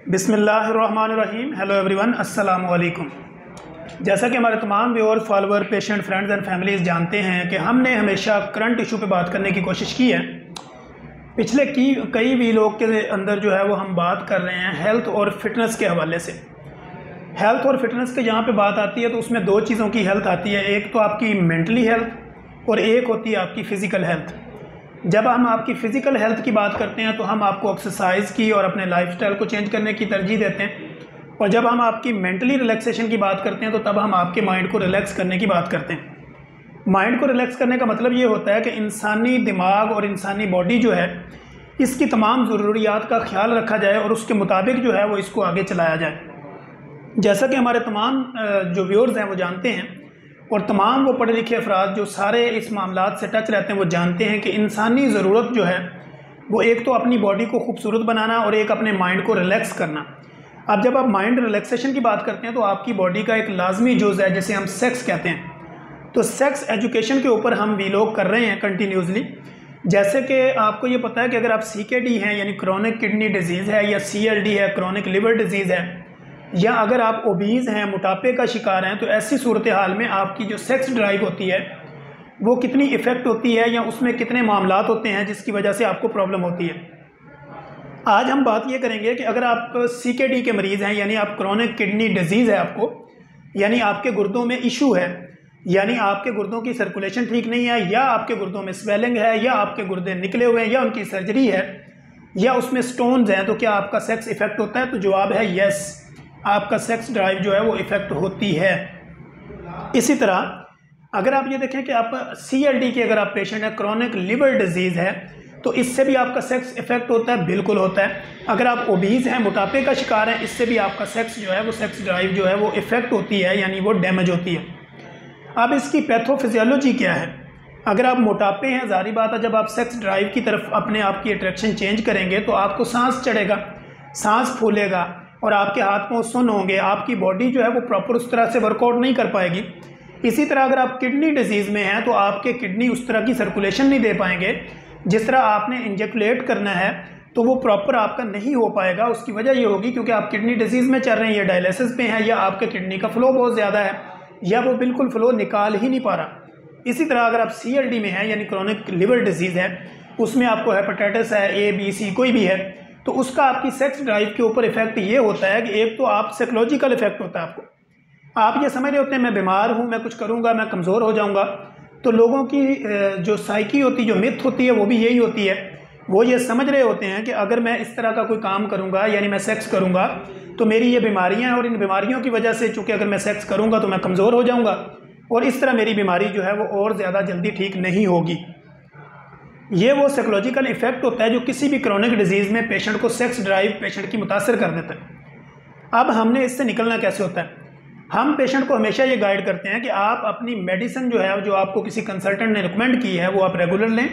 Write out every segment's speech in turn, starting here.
बिस्मिल्लाहिर्रहमानिर्रहीम। Hello everyone, अस्सलाम वालेकुम। जैसा कि हमारे तमाम viewer, follower, patient, friends and families जानते हैं कि हमने हमेशा करंट इशू पे बात करने की कोशिश की है। पिछले कई वीलॉग के अंदर जो है वो हम बात कर रहे हैं हेल्थ और फिटनेस के हवाले से। हेल्थ और फिटनेस के जहाँ पे बात आती है तो उसमें दो चीज़ों की हेल्थ आती है, एक तो आपकी मेंटली हेल्थ और एक होती है आपकी फ़िज़िकल हेल्थ। जब हम आपकी फ़िज़िकल हेल्थ की बात करते हैं तो हम आपको एक्सरसाइज की और अपने लाइफस्टाइल को चेंज करने की तरजीह देते हैं, और जब हम आपकी मेंटली रिलैक्सेशन की बात करते हैं तो तब हम आपके माइंड को रिलैक्स करने की बात करते हैं। माइंड को रिलैक्स करने का मतलब ये होता है कि इंसानी दिमाग और इंसानी बॉडी जो है इसकी तमाम ज़रूरियात का ख्याल रखा जाए और उसके मुताबिक जो है वो इसको आगे चलाया जाए। जैसा कि हमारे तमाम जो व्यूअर्स हैं वो जानते हैं, और तमाम वो पढ़े लिखे अफराद जो सारे इस मामलात से टच रहते हैं वो जानते हैं कि इंसानी ज़रूरत जो है वो एक तो अपनी बॉडी को खूबसूरत बनाना और एक अपने माइंड को रिलैक्स करना। अब जब आप माइंड रिलैक्सेशन की बात करते हैं तो आपकी बॉडी का एक लाजमी जुज़ है जिसे हम सेक्स कहते हैं। तो सेक्स एजुकेशन के ऊपर हम वीलॉग कर रहे हैं कंटिन्यूसली। जैसे कि आपको ये पता है कि अगर आप CKD हैं यानी क्रोनिक किडनी डिजीज़ है, या CLD है क्रोनिक लिवर डिजीज़ है, या अगर आप ओबीज़ हैं, मोटापे का शिकार हैं, तो ऐसी सूरत हाल में आपकी जो सेक्स ड्राइव होती है वो कितनी इफ़ेक्ट होती है या उसमें कितने मामलात होते हैं जिसकी वजह से आपको प्रॉब्लम होती है। आज हम बात ये करेंगे कि अगर आप CKD के मरीज़ हैं यानी आप क्रोनिक किडनी डिजीज़ है आपको, यानी आपके गुर्दों में इशू है, यानी आपके गुर्दों की सर्कुलेशन ठीक नहीं है, या आपके गुर्दों में स्वेलिंग है, या आपके गुर्दे निकले हुए हैं, या उनकी सर्जरी है, या उसमें स्टोन्स हैं, तो क्या आपका सेक्स इफ़ेक्ट होता है? तो जवाब है यस, आपका सेक्स ड्राइव जो है वो इफ़ेक्ट होती है। इसी तरह अगर आप ये देखें कि आप CLD के अगर आप पेशेंट हैं, क्रोनिक लिवर डिजीज़ है, तो इससे भी आपका सेक्स इफ़ेक्ट होता है, बिल्कुल होता है। अगर आप ओबीज़ हैं, मोटापे का शिकार हैं, इससे भी आपका सेक्स जो है वो सेक्स ड्राइव जो है वो इफ़ेक्ट होती है, यानी वो डैमेज होती है। अब इसकी पैथोफिजियोलॉजी क्या है? अगर आप मोटापे हैं, ज़ाहिर बात है जब आप सेक्स ड्राइव की तरफ अपने आप की अट्रैक्शन चेंज करेंगे तो आपको सांस चढ़ेगा, सांस फूलेगा और आपके हाथ पांव सुन्न होंगे, आपकी बॉडी जो है वो प्रॉपर उस तरह से वर्कआउट नहीं कर पाएगी। इसी तरह अगर आप किडनी डिजीज़ में हैं तो आपके किडनी उस तरह की सर्कुलेशन नहीं दे पाएंगे, जिस तरह आपने इंजेक्ट करना है तो वो प्रॉपर आपका नहीं हो पाएगा। उसकी वजह ये होगी क्योंकि आप किडनी डिजीज़ में चल रहे हैं, या डायलिसिस पे हैं, या आपके किडनी का फ़्लो बहुत ज़्यादा है, या वो बिल्कुल फ़्लो निकाल ही नहीं पा रहा। इसी तरह अगर आप CLD में हैं यानी क्रोनिक लिवर डिजीज़ है, उसमें आपको हेपेटाइटिस है, A B C कोई भी है, तो उसका आपकी सेक्स ड्राइव के ऊपर इफेक्ट ये होता है कि एक तो आप साइकोलॉजिकल इफेक्ट होता है आपको, आप ये समझ रहे होते हैं मैं बीमार हूँ, मैं कुछ करूँगा मैं कमज़ोर हो जाऊँगा। तो लोगों की जो साइकी होती, जो मिथ होती है वो भी यही होती है, वो ये समझ रहे होते हैं कि अगर मैं इस तरह का कोई काम करूँगा यानी मैं सेक्स करूँगा तो मेरी ये बीमारियाँ हैं, और इन बीमारियों की वजह से चूँकि अगर मैं सेक्स करूँगा तो मैं कमज़ोर हो जाऊँगा, और इस तरह मेरी बीमारी जो है वो और ज़्यादा जल्दी ठीक नहीं होगी। ये वो साइकोलॉजिकल इफेक्ट होता है जो किसी भी क्रोनिक डिजीज़ में पेशेंट को सेक्स ड्राइव पेशेंट की मुतासर कर देता है। अब हमने इससे निकलना कैसे होता है? हम पेशेंट को हमेशा ये गाइड करते हैं कि आप अपनी मेडिसिन जो है, जो आपको किसी कंसल्टेंट ने रिकमेंड की है, वो आप रेगुलर लें,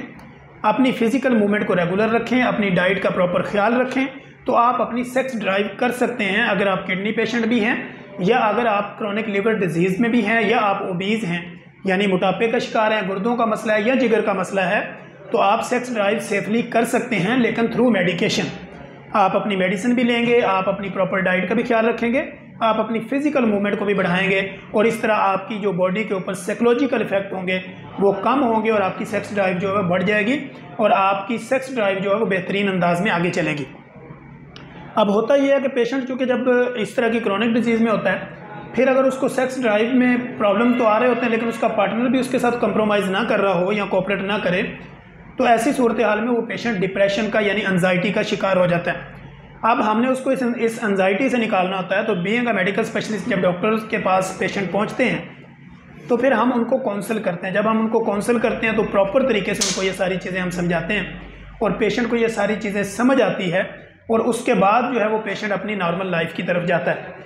अपनी फ़िज़िकल मूवमेंट को रेगुलर रखें, अपनी डाइट का प्रॉपर ख्याल रखें, तो आप अपनी सेक्स ड्राइव कर सकते हैं। अगर आप किडनी पेशेंट भी हैं, या अगर आप क्रोनिक लिवर डिजीज़ में भी हैं, या आप ओबीज़ हैं यानी मोटापे का शिकार हैं, गुर्दों का मसला है या जिगर का मसला है, तो आप सेक्स ड्राइव सेफली कर सकते हैं, लेकिन थ्रू मेडिकेशन। आप अपनी मेडिसिन भी लेंगे, आप अपनी प्रॉपर डाइट का भी ख्याल रखेंगे, आप अपनी फ़िज़िकल मूवमेंट को भी बढ़ाएंगे, और इस तरह आपकी जो बॉडी के ऊपर साइकोलॉजिकल इफेक्ट होंगे वो कम होंगे, और आपकी सेक्स ड्राइव जो है बढ़ जाएगी, और आपकी सेक्स ड्राइव जो है वो बेहतरीन अंदाज में आगे चलेगी। अब होता यह है कि पेशेंट चूँकि जब इस तरह की क्रोनिक डिजीज़ में होता है, फिर अगर उसको सेक्स ड्राइव में प्रॉब्लम तो आ रहे होते हैं, लेकिन उसका पार्टनर भी उसके साथ कंप्रोमाइज़ ना कर रहा हो या कोऑपरेट ना करे, तो ऐसी सूरत हाल में वो पेशेंट डिप्रेशन का यानी एंजाइटी का शिकार हो जाता है। अब हमने उसको इस एंजाइटी से निकालना होता है। तो बीइंग अ मेडिकल स्पेशलिस्ट जब डॉक्टर्स के पास पेशेंट पहुंचते हैं तो फिर हम उनको काउंसल करते हैं। जब हम उनको काउंसल करते हैं तो प्रॉपर तरीके से उनको ये सारी चीज़ें हम समझाते हैं, और पेशेंट को ये सारी चीज़ें समझ आती है, और उसके बाद जो है वो पेशेंट अपनी नॉर्मल लाइफ की तरफ जाता है।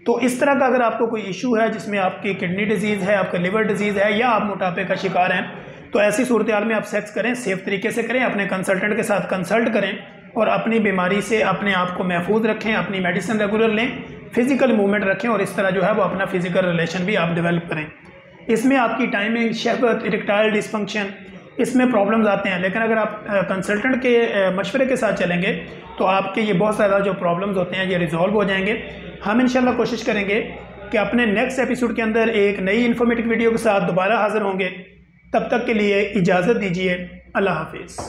तो इस तरह का अगर आपको कोई इशू है जिसमें आपकी किडनी डिजीज़ है, आपका लिवर डिजीज़ है, या आप मोटापे का शिकार हैं, तो ऐसी सूरत हाल में आप सेक्स करें, सेफ़ तरीके से करें, अपने कंसल्टेंट के साथ कंसल्ट करें, और अपनी बीमारी से अपने आप को महफूज रखें, अपनी मेडिसिन रेगुलर लें, फिज़िकल मूवमेंट रखें, और इस तरह जो है वो अपना फिज़िकल रिलेशन भी आप डेवलप करें। इसमें आपकी टाइमिंग, शहवत, इरेक्टाइल डिस्फंक्शन, इसमें प्रॉब्लम्स आते हैं, लेकिन अगर आप कंसल्टेंट के मशवरे के साथ चलेंगे तो आपके ये बहुत ज़्यादा जो प्रॉब्लम्स होते हैं ये रिजॉल्व हो जाएंगे। हम इंशाल्लाह कोशिश करेंगे कि अपने नेक्स्ट एपिसोड के अंदर एक नई इन्फॉर्मेटिव वीडियो के साथ दोबारा हाज़िर होंगे। तब तक के लिए इजाज़त दीजिए। अल्लाह हाफिज़।